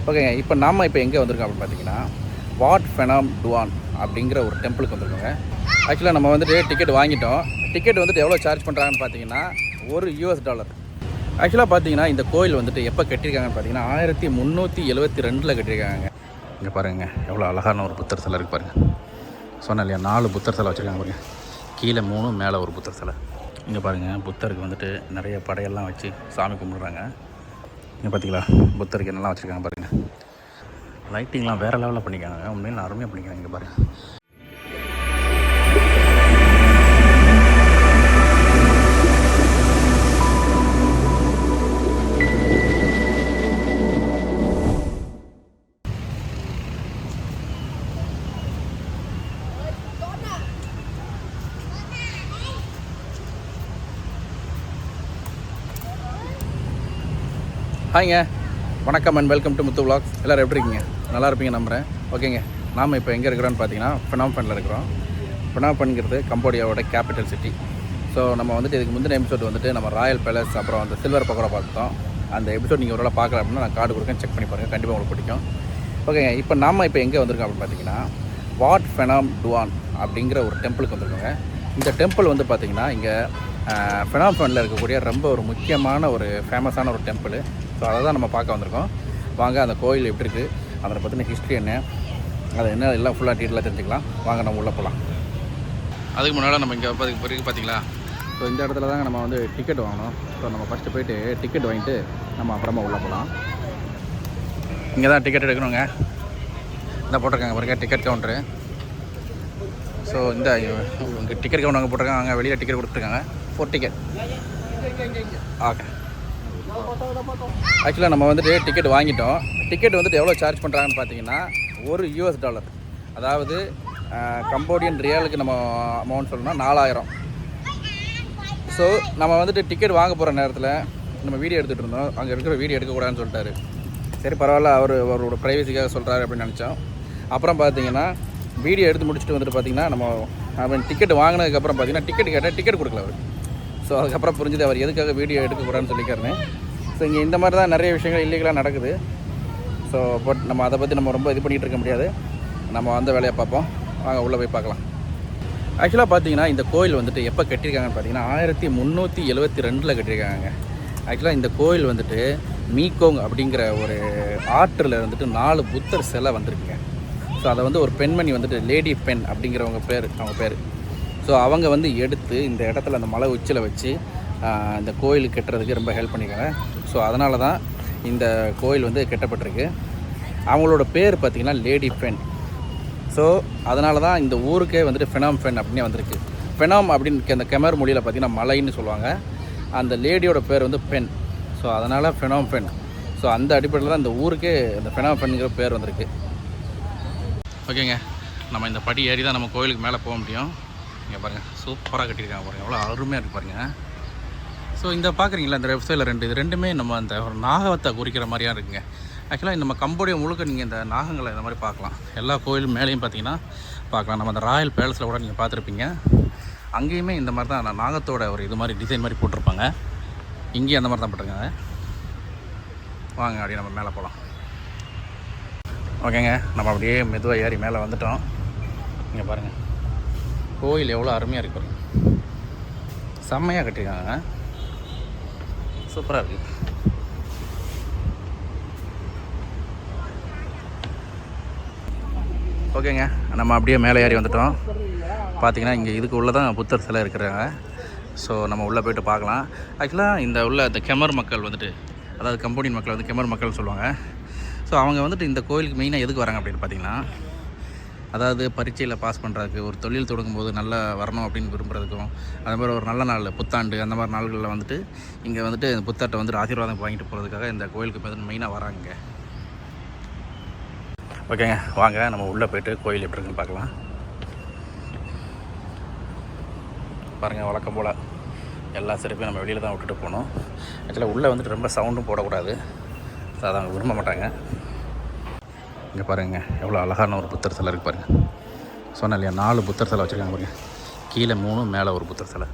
ஓகேங்க. இப்போ எங்கே வந்திருக்கோம் அப்படின்னு பார்த்தீங்கன்னா, வாட் ஃபெனாம் டுவான் அப்படிங்கிற ஒரு டெம்பிளுக்கு வந்திருக்கோங்க. ஆக்சுவலாக நம்ம வந்துட்டு டிக்கெட் வாங்கிட்டோம். டிக்கெட் வந்துட்டு எவ்வளோ சார்ஜ் பண்ணுறாங்கன்னு பார்த்தீங்கன்னா $1. ஆக்சுவலாக பார்த்தீங்கன்னா இந்த கோயில் வந்துட்டு எப்போ கட்டியிருக்காங்கன்னு பார்த்தீங்கன்னா 1372 கட்டியிருக்காங்க. இங்கே பாருங்கள் எவ்வளோ அழகான ஒரு புத்தர் சிலை இருக்குது பாருங்கள். சொன்னேன் இல்லையா, 4 புத்தர் சிலை வச்சுருக்காங்க பாருங்கள். கீழே 3, மேலே ஒரு புத்தர் சிலை. இங்கே பாருங்கள் புத்தருக்கு வந்துட்டு நிறைய படையெல்லாம் வச்சு சாமி கும்பிட்றாங்க. இங்கே பார்த்தீங்களா புத்தருக்கு என்னெல்லாம் வச்சுருக்காங்க பாருங்கள். லைட்டிங்லாம் வேறு லெவலில் பண்ணிக்காங்க. உண்மையில் அருமையாக பண்ணிக்கிறாங்க. இங்கே பாருங்கள். ஹாய்ங்க, வணக்கம் and welcome to Muthu vlogs. எல்லோரும் எப்படி இருக்கீங்க? நல்லா இருப்பீங்க நம்புகிறேன். ஓகேங்க, நாம் இப்போ எங்கே இருக்கிறோன்னு பார்த்தீங்கன்னா ஃபெனாம் பெனில் இருக்கிறோம். ஃபெனாம் பென்கிறது கம்போடியாவோட கேபிட்டல் சிட்டி. ஸோ நம்ம வந்துட்டு இதுக்கு முந்தின எபிசோட் வந்துட்டு நம்ம ராயல் பேலஸ் அப்புறம் அந்த சில்வர் பக்கோடா பார்த்தோம். அந்த எபிசோட் நீங்கள் ஒரு வேளை பார்க்கல அப்படின்னா நான் கார்டு கொடுக்கேன், செக் பண்ணி பாருங்கள், கண்டிப்பாக உங்களுக்கு பிடிக்கும். ஓகேங்க, இப்போ எங்கே வந்திருக்கோம் அப்படின்னு பார்த்தீங்கன்னா வாட் ஃபெனாம் டுவான் அப்படிங்கிற ஒரு டெம்பிளுக்கு வந்திருக்கோங்க. இந்த டெம்பிள் வந்து பார்த்திங்கன்னா இங்கே ஃபெனாம் பெனில் இருக்கக்கூடிய ரொம்ப ஒரு முக்கியமான ஒரு ஃபேமஸான ஒரு டெம்பிள். ஸோ அதை தான் நம்ம பார்க்க வந்திருக்கோம். வாங்க அந்த கோயில் எப்படி இருக்குது, அதை பற்றின ஹிஸ்ட்ரி என்ன, அதை என்ன எல்லாம் ஃபுல்லாக டீட்டெயிலாக தெரிஞ்சுக்கலாம். வாங்க நம்ம உள்ளே போகலாம். அதுக்கு முன்னால் நம்ம இங்கே பிறகு பார்த்தீங்களா, ஸோ இந்த இடத்துல தாங்க நம்ம வந்து டிக்கெட் வாங்கணும். ஸோ நம்ம ஃபஸ்ட்டு போய்ட்டு டிக்கெட் வாங்கிட்டு நம்ம அப்புறமா உள்ளே போகலாம். இங்கே தான் டிக்கெட் எடுக்கணுங்க. இந்த போட்டிருக்காங்க பாருங்க டிக்கெட் கவுண்ட்ரு. ஸோ இந்த இங்கே டிக்கெட் கவுண்ட் அங்கே போட்டிருக்காங்க. அங்கே வெளியில் டிக்கெட் கொடுத்துருக்காங்க. 4 டிக்கெட். ஓகே, ஆக்சுவலாக நம்ம வந்துட்டு டிக்கெட் வாங்கிட்டோம். டிக்கெட் வந்துட்டு எவ்வளோ சார்ஜ் பண்ணுறாங்கன்னு பார்த்தீங்கன்னா $1. அதாவது கம்போடியன் ரியாலுக்கு நம்ம அமௌண்ட் சொல்லணும்னா 4000. ஸோ நம்ம வந்துட்டு டிக்கெட் வாங்க போகிற நேரத்தில் நம்ம வீடியோ எடுத்துகிட்டு இருந்தோம். அங்கே இருக்கிற வீடியோ எடுக்கக்கூடாதுன்னு சொல்லிட்டாரு. சரி பரவாயில்ல, அவரோட ப்ரைவசிக்காக சொல்கிறாரு அப்படின்னு நினச்சோம். அப்புறம் பார்த்தீங்கன்னா வீடியோ எடுத்து முடிச்சுட்டு வந்துட்டு பார்த்தீங்கன்னா நம்ம டிக்கெட் வாங்கினதுக்கப்புறம் பார்த்தீங்கன்னா டிக்கெட் கேட்டால் டிக்கெட் கொடுக்கல அவர். ஸோ அதுக்கப்புறம் புரிஞ்சுது அவர் எதுக்காக வீடியோ எடுக்கக்கூடாதுன்னு சொல்லிக்கிறேன்னு. ஸோ இங்கே இந்த மாதிரி தான் நிறைய விஷயங்கள் இல்லீகலாக நடக்குது. ஸோ பட் நம்ம அதை பற்றி நம்ம ரொம்ப இது பண்ணிகிட்டு இருக்க முடியாது. நம்ம அந்த வேலையை பார்ப்போம். வாங்க உள்ளே போய் பார்க்கலாம். ஆக்சுவலாக பார்த்தீங்கன்னா இந்த கோயில் வந்துட்டு எப்போ கட்டியிருக்காங்கன்னு பார்த்தீங்கன்னா 1372 கட்டியிருக்காங்க. ஆக்சுவலாக இந்த கோயில் வந்துட்டு மீகோங் அப்படிங்கிற ஒரு ஆற்றில் வந்துட்டு 4 புத்தர் சிலை வந்திருக்குங்க. ஸோ அதை வந்து ஒரு பெண்மணி வந்துட்டு லேடி பென் அப்படிங்கிறவங்க அவங்க பேர். ஸோ அவங்க வந்து எடுத்து இந்த இடத்துல அந்த மலை உச்சியில் வச்சு இந்த கோயில் கட்டுறதுக்கு ரொம்ப ஹெல்ப் பண்ணியிருக்காங்க. ஸோ அதனால தான் இந்த கோயில் வந்து கட்டப்பட்டிருக்கு. அவங்களோட பேர் பார்த்திங்கன்னா லேடி பென். ஸோ அதனால தான் இந்த ஊருக்கே வந்துட்டு ஃபெனாம் பென் அப்படின்னே வந்திருக்கு. ஃபெனாம் அப்படின்னு அந்த கெமர் மொழியில் பார்த்திங்கன்னா மலைன்னு சொல்லுவாங்க. அந்த லேடியோட பேர் வந்து பென். ஸோ அதனால் ஃபெனாம் பென். ஸோ அந்த அடிப்படையில் தான் இந்த ஊருக்கே அந்த ஃபெனாம் பென்ங்கிற பேர் வந்திருக்கு. ஓகேங்க, நம்ம இந்த படி ஏறி தான் நம்ம கோயிலுக்கு மேலே போக முடியும். இங்கே பாருங்கள் சூப்பராக கட்டியிருக்காங்க பாருங்கள், எவ்வளோ அருமையாக இருக்குது பாருங்கள். ஸோ இந்த பார்க்குறீங்களா இந்த லெஃப்ட் சைடில் இது ரெண்டுமே நம்ம அந்த ஒரு நாகவத்தை குறிக்கிற மாதிரியாக இருக்குங்க. ஆக்சுவலாக நம்ம கம்போடியா முழுக்க நீங்கள் இந்த நாகங்களை இந்த மாதிரி பார்க்கலாம். எல்லா கோயிலும் மேலேயும் பார்த்தீங்கன்னா பார்க்கலாம். நம்ம அந்த ராயல் பேலஸில் கூட நீங்கள் பார்த்துருப்பீங்க. அங்கேயுமே இந்த மாதிரி தான் நாகத்தோட ஒரு இது மாதிரி டிசைன் மாதிரி போட்டிருப்பாங்க. இங்கேயும் அந்த மாதிரி தான் போட்டிருக்காங்க. வாங்க அப்படியே நம்ம மேலே போகலாம். ஓகேங்க, நம்ம அப்படியே மெதுவாக ஏறி மேலே வந்துட்டோம். இங்கே பாருங்கள் கோயில் எவ்வளோ அருமையாக இருக்கு பாருங்க. செம்மையாக கட்டியிருக்காங்க, சூப்பராக இருக்குது. ஓகேங்க, நம்ம அப்படியே மேலே ஏறி வந்துட்டோம். பார்த்திங்கன்னா இங்கே இதுக்கு உள்ளே தான் புத்தர் சிலை இருக்கிறாங்க. ஸோ நம்ம உள்ளே போய்ட்டு பார்க்கலாம். ஆக்சுவலாக இந்த கெமர் மக்கள் வந்துட்டு, அதாவது கம்போடியன் மக்கள் வந்து கெமர் மக்கள் சொல்லுவாங்க. ஸோ அவங்க வந்துட்டு இந்த கோயிலுக்கு மெயினாக எதுக்கு வராங்க அப்படின்னு பார்த்திங்கன்னா, அதாவது பரீட்சையில் பாஸ் பண்ணுறதுக்கு, ஒரு தொழில் தொடங்கும்போது நல்லா வரணும் அப்படின்னு விரும்புகிறதுக்கும், அதே மாதிரி ஒரு நல்ல நாள் புத்தாண்டு அந்த மாதிரி நாள்களில் வந்துட்டு இங்கே வந்துட்டு புத்தாட்டை வந்துட்டு ஆசீர்வாதம் வாங்கிட்டு போகிறதுக்காக இந்த கோயிலுக்கு மெயினாக வராங்க. ஓகேங்க, வாங்க நம்ம உள்ளே போய்ட்டு கோயில் எப்படி இருக்குன்னு பார்க்கலாம். பாருங்கள், வழக்கம் போல் எல்லா சிறப்பையும் நம்ம வெளியில் தான் விட்டுட்டு போகணும். ஆக்சுவலாக உள்ளே வந்துட்டு ரொம்ப சவுண்டும் போடக்கூடாது. ஸோ அதை அவங்க விரும்ப மாட்டாங்க. இங்கே பாருங்கள் எவ்வளோ அழகான ஒரு புத்தர் சிலை இருக்குது பாருங்கள். சொன்னேன் இல்லையா, 4 புத்தர் சிலை வச்சுருக்காங்க பாருங்கள். கீழே 3, மேலே ஒரு புத்தர் சிலை.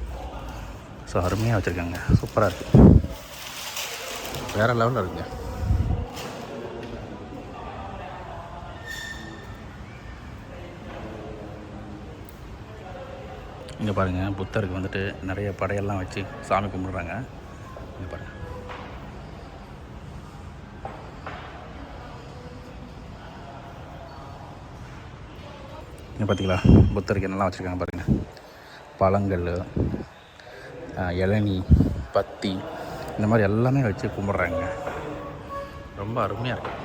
ஸோ அருமையாக வச்சுருக்காங்க, சூப்பராக இருக்குது, வேறு லெவலில் இருக்குங்க. இங்கே பாருங்கள், புத்தருக்கு வந்துட்டு நிறைய படையெல்லாம் வச்சு சாமி கும்பிட்றாங்க. இங்கே பாருங்கள். இங்கே பார்த்தீங்களா, புத்தருக்கு என்னெல்லாம் வச்சுருக்காங்க பாருங்கள். பழங்கள், இளநீ, பத்தி, இந்த மாதிரி எல்லாமே வச்சு கும்பிட்றாங்க. ரொம்ப அருமையாக இருக்குது.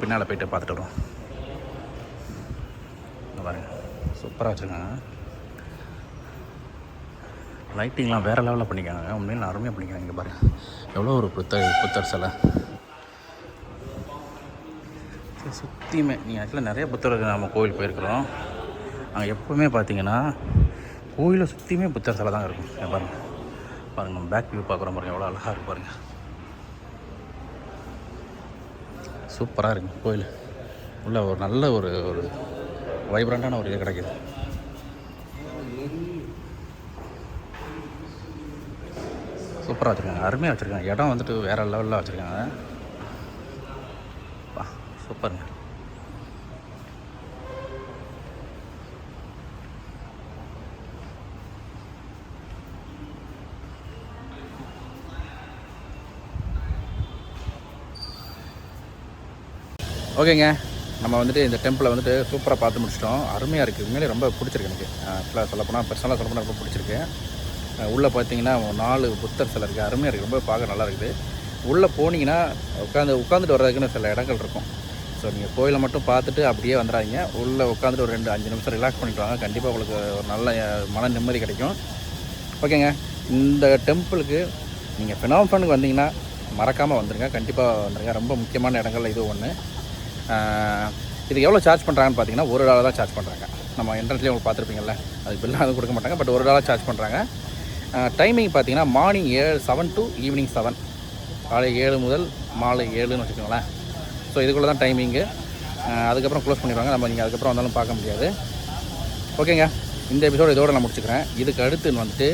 பின்னால் போய்ட்டு பார்த்துட்டு வரோம். பாருங்கள், சூப்பராக வச்சுருக்காங்க. லைட்டிங்லாம் வேறு லெவலில் பண்ணிக்காங்க. உண்மையில் அருமையாக பண்ணிக்காங்க. இங்கே பாருங்கள், எவ்வளோ ஒரு புத்தர் சிலை. சுற்றியுமே நீங்கள் ஆக்சுவலாக நிறைய புத்தருக்கு நம்ம கோவில் போயிருக்கிறோம். அங்கே எப்போவுமே பார்த்தீங்கன்னா கோயிலை சுற்றியுமே புத்தர் சிலை தான் இருக்கும். பாருங்கள் பாருங்கள், நம்ம பேக் வியூ பார்க்குறோம் பாருங்கள், எவ்வளோ அழகாக இருக்குது பாருங்கள். சூப்பராக இருக்குது கோயில். உள்ள ஒரு நல்ல ஒரு வைப்ரண்ட்டான ஒரு இது கிடைக்கிது. சூப்பராக வச்சுருக்காங்க, அருமையாக வச்சுருக்காங்க. இடம் வந்துட்டு வேறு லெவலில் வச்சுருக்காங்க. சூப்பருங்க. ஓகேங்க, நம்ம வந்துட்டு இந்த டெம்பிளை வந்துட்டு சூப்பராக பார்த்து முடிச்சிட்டோம். அருமையாக இருக்குது. உண்மையிலே ரொம்ப பிடிச்சிருக்கு எனக்கு. ஆக்சுவலாக சொல்லப்போனால் பர்சனலாக சொல்லப்போனால் ரொம்ப பிடிச்சிருக்கு. உள்ளே பார்த்தீங்கன்னா 4 புத்தர் சிலை இருக்குது. அருமையாக இருக்குது, ரொம்ப பார்க்க நல்லா இருக்குது. உள்ளே போனீங்கன்னா உட்காந்துட்டு வர்றதுக்குன்னு சில இடங்கள் இருக்கும். ஸோ நீங்கள் கோயிலை மட்டும் பார்த்துட்டு அப்படியே வந்துடாதீங்க. உள்ளே உட்காந்துட்டு ஒரு 2-5 நிமிஷம் ரிலாக்ஸ் பண்ணிட்டு வாங்க. கண்டிப்பாக உங்களுக்கு ஒரு நல்ல மன நிம்மதி கிடைக்கும். ஓகேங்க, இந்த டெம்பிளுக்கு நீங்கள் ஃபினாம்ஃபனுக்கு வந்தீங்கன்னா மறக்காமல் வந்துடுங்க. கண்டிப்பாக வந்துடுங்க. ரொம்ப முக்கியமான இடங்கள்ல இது ஒன்று. இதுக்கு எவ்வளோ சார்ஜ் பண்ணுறாங்கன்னு பார்த்தீங்கன்னா $1 தான் சார்ஜ் பண்ணுறாங்க. நம்ம என்ட்ரன்ஸ்லேயே உங்களுக்கு பார்த்துருப்பீங்கள்ல, அதுக்கு பில்லாம் அதுவும் கொடுக்க மாட்டாங்க. பட் $1 சார்ஜ் பண்ணுறாங்க. டைமிங் பார்த்தீங்கன்னா மார்னிங் 7 to ஈவினிங் 7, காலை 7 முதல் மாலை 7ன்னு வச்சுக்கோங்களேன். ஸோ இதுக்குள்ளே தான் டைமிங்கு. அதுக்கப்புறம் க்ளோஸ் பண்ணிடுவாங்க. நம்ம நீங்கள் அதுக்கப்புறம் வந்தாலும் பார்க்க முடியாது. ஓகேங்க, இந்த எபிசோடு இதோடு நான் முடிச்சுக்கிறேன். இதுக்கு அடுத்து வந்துட்டு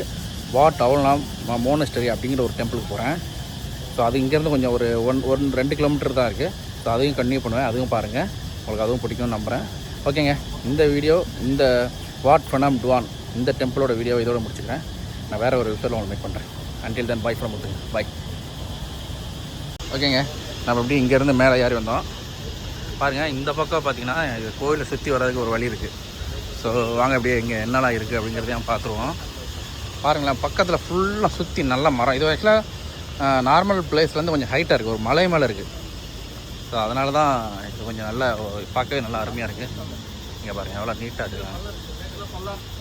வாட் அவுல்நாம் மோனஸ்டரி அப்படிங்கிற ஒரு டெம்பிளுக்கு போகிறேன். ஸோ அது இங்கேருந்து கொஞ்சம் ஒரு 1-2 கிலோமீட்டர் தான் இருக்குது. ஸோ அதையும் கண்டினியூ பண்ணுவேன். அதுவும் பாருங்கள், உங்களுக்கு அதுவும் பிடிக்கும்னு நம்புகிறேன். ஓகேங்க, இந்த வீடியோ, இந்த வாட் ஃபனாம் டுவான் இந்த டெம்பிளோட வீடியோ இதோட முடிச்சுக்கிறேன். நான் வேறு ஒரு விஷயம் உங்களுக்கு மேக் பண்ணுறேன். அன்டில் தென் பை ஃப்ரம் முத்துங்க, பை. ஓகேங்க, நம்ம எப்படி இங்கேருந்து மேலே ஏறி வந்தோம் பாருங்கள். இந்த பக்கம் பார்த்தீங்கன்னா கோயிலை சுற்றி வர்றதுக்கு ஒரு வழி இருக்குது. ஸோ வாங்க அப்படியே இங்கே என்னெல்லாம் இருக்குது அப்படிங்கிறதையும் பார்த்துருவோம். பாருங்களேன், பக்கத்தில் ஃபுல்லாக சுற்றி நல்ல மரம். இது ஆக்சுவலாக நார்மல் பிளேஸ்லேருந்து கொஞ்சம் ஹைட்டாக இருக்குது, ஒரு மலை மேலே இருக்குது. ஸோ அதனால தான் இது கொஞ்சம் நல்லா பார்க்கவே நல்லா அருமையாக இருக்குது. இங்கே பாருங்கள் எவ்வளோ நீட்டாக இருக்குது.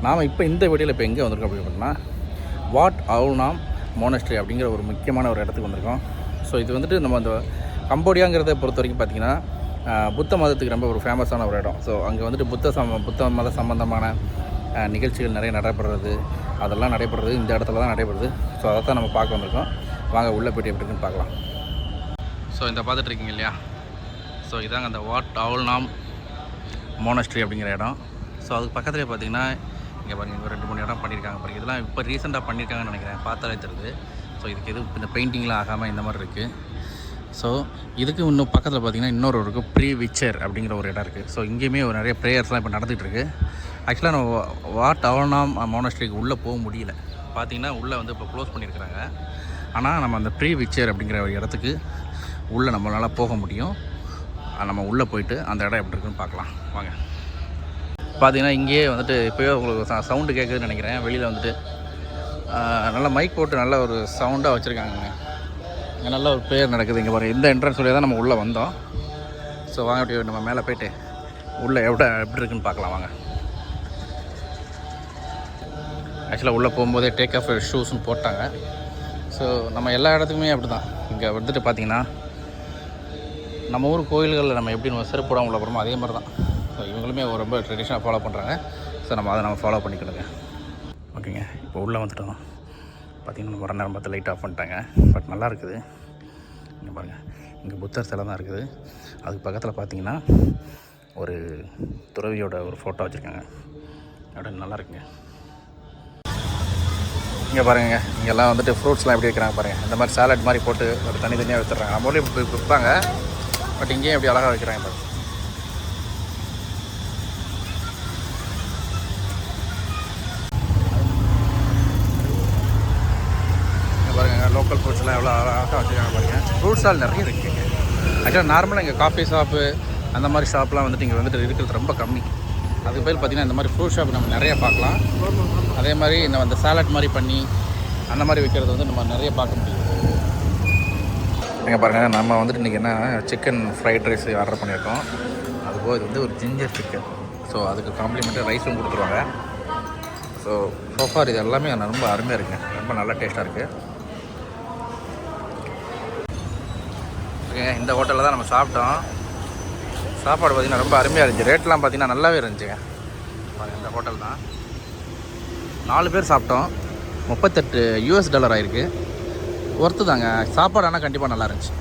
நாம் இப்போ இந்த வீடியோவில் இப்போ எங்கே வந்திருக்கோம் அப்படின்னா வாட் அவுல்நாம் மோனஸ்ட்ரி அப்படிங்கிற ஒரு முக்கியமான ஒரு இடத்துக்கு வந்திருக்கோம். ஸோ இது வந்துட்டு நம்ம அந்த கம்போடியாங்கிறத பொறுத்த வரைக்கும் பார்த்திங்கன்னா புத்த மதத்துக்கு ரொம்ப ஒரு ஃபேமஸான ஒரு இடம். ஸோ அங்கே வந்துட்டு புத்த மத சம்பந்தமான நிகழ்ச்சிகள் நிறைய நடைபெறுறது, அதெல்லாம் நடைபெறுறது இந்த இடத்துல தான் நடைபெறுது. ஸோ அதை தான் நம்ம பார்க்க வந்திருக்கோம். வாங்க உள்ளே போய்ட்டு எப்படி இருக்குன்னு பார்க்கலாம். ஸோ இந்த பார்த்துட்ருக்கீங்க இல்லையா, ஸோ இதாங்க அந்த வாட் அவுல்நாம் மோனஸ்ட்ரி அப்படிங்கிற இடம். ஸோ அதுக்கு பக்கத்துலேயே பார்த்திங்கன்னா இங்கே பாருங்கள், இங்கே 2-3 இடம் பண்ணியிருக்காங்க பாருங்கள். இதெல்லாம் இப்போ ரீசெண்டாக பண்ணியிருக்காங்கன்னு நினைக்கிறேன், பார்த்தாலே தெரியுது. ஸோ இதுக்கு எதுவும் இந்த பெயிண்டிங்லாம் ஆகாமல் இந்த மாதிரி இருக்குது. ஸோ இதுக்கு இன்னும் பக்கத்தில் பார்த்திங்கன்னா இன்னொரு இருக்குது ப்ரீவிச்சர் அப்படிங்கிற ஒரு இடம் இருக்குது. ஸோ இங்கேயுமே ஒரு நிறைய ப்ரேயர்ஸ்லாம் இப்போ நடந்துகிட்ருக்கு. ஆக்சுவலாக நம்ம வாட் அவுல்நாம் மோனஸ்ட்ரிக்கு உள்ளே போக முடியல. பார்த்திங்கன்னா உள்ளே வந்து இப்போ க்ளோஸ் பண்ணியிருக்கிறாங்க. ஆனால் நம்ம அந்த ப்ரீவிச்சர் அப்படிங்கிற ஒரு இடத்துக்கு உள்ளே நம்மளால் போக முடியும். நம்ம உள்ளே போயிட்டு அந்த இடம் எப்படி இருக்குன்னு பார்க்கலாம் வாங்க. பார்த்தீங்கன்னா இங்கேயே வந்துட்டு இப்போயே உங்களுக்கு சவுண்டு கேட்குதுன்னு நினைக்கிறேன். வெளியில் வந்துட்டு நல்லா மைக் போட்டு நல்ல ஒரு சவுண்டாக வச்சுருக்காங்க. இங்கே நல்ல ஒரு ப்ரேயர் நடக்குது. இங்கே பாருங்கள், இந்த என்ட்ரன்ஸ் வழியாக தான் நம்ம உள்ளே வந்தோம். ஸோ வாங்க அப்படியே நம்ம மேலே போய்ட்டு உள்ளே எப்படி இருக்குன்னு பார்க்கலாம் வாங்க. ஆக்சுவலாக உள்ளே போகும்போதே டேக் ஆஃப் ஷூஸ்ன்னு போட்டாங்க. ஸோ நம்ம எல்லா இடத்துக்குமே அப்படி தான். இங்கே வந்துட்டு பார்த்திங்கன்னா நம்ம ஊர் கோயில்களில் நம்ம எப்படி நம்ம செருப்பு போடாமல் உள்ள போகிறோமோ அதே மாதிரி தான். ஸோ இவங்களுமே ரொம்ப ட்ரெடிஷனாக ஃபாலோ பண்ணுறாங்க. ஸோ நம்ம அதை ஃபாலோ பண்ணிக்கணுங்க. ஓகேங்க, இப்போ உள்ளே வந்துட்டோம். பார்த்திங்கன்னா வர நேரம் பார்த்து லைட் ஆஃப் பண்ணிட்டாங்க. பட் நல்லா இருக்குது. இங்கே பாருங்கள், இங்கே புத்தர் சிலை தான் இருக்குது. அதுக்கு பக்கத்தில் பார்த்திங்கன்னா ஒரு துறவியோட ஒரு ஃபோட்டோ வச்சுருக்காங்க. அப்படியே நல்லா இருக்குங்க. இங்கே பாருங்க, இங்கெல்லாம் வந்துட்டு ஃப்ரூட்ஸ்லாம் எப்படி வைக்கிறாங்க பாருங்கள். இந்த மாதிரி சாலட் மாதிரி போட்டு ஒரு தனித்தனியாக வச்சுட்றாங்க. நம்ம ஊர்லேயும் இப்படி விற்பாங்க, பட் இங்கேயும் எப்படி அழகாக வைக்கிறாங்க பாருங்கள். இங்கே பாருங்கள், லோக்கல் ஃப்ரூட்ஸ்லாம் எவ்வளோ அழகாக வச்சுருக்காங்க பாருங்கள். ஃப்ரூட் ஸ்டால் நிறைய இருக்குங்க. ஆக்சுவலாக நார்மலாக இங்கே காஃபி ஷாப்பு அந்த மாதிரி ஷாப்லாம் வந்துட்டு இங்கே வந்துட்டு இருக்கிறது ரொம்ப கம்மி. அதுக்கு பேர் பார்த்திங்கன்னா இந்த மாதிரி ஃப்ரூட் ஷாப் நம்ம நிறைய பார்க்கலாம். அதே மாதிரி நம்ம அந்த சாலட் மாதிரி பண்ணி அந்த மாதிரி விற்கிறது வந்து நம்ம நிறைய பார்க்க முடியும். இங்கே பாருங்கள், நம்ம வந்துட்டு இன்றைக்கி என்ன சிக்கன் ஃப்ரைட் ரைஸ் ஆர்டர் பண்ணியிருக்கோம். அதுபோல் இது வந்து ஒரு ஜிஞ்சர் சிக்கன். ஸோ அதுக்கு காம்ப்ளிமெண்ட்டாக ரைஸும் கொடுத்துருவாங்க. ஸோ சோஃபார் இது எல்லாமே ரொம்ப அருமையாக இருக்குங்க. ரொம்ப நல்லா டேஸ்ட்டாக இருக்குது. ஓகே, இந்த ஹோட்டலில் தான் நம்ம சாப்பிட்டோம். சாப்பாடு பார்த்திங்கன்னா ரொம்ப அருமையாக இருந்துச்சு. ரேட்லாம் பார்த்திங்கன்னா நல்லாவே இருந்துச்சுங்க. இந்த ஹோட்டல் தான் 4 பேர் சாப்பிட்டோம். $38 ஆகிருக்கு. ஒர்த்து தாங்க. சாப்பாடு ஆனால் கண்டிப்பாக நல்லா இருந்துச்சு.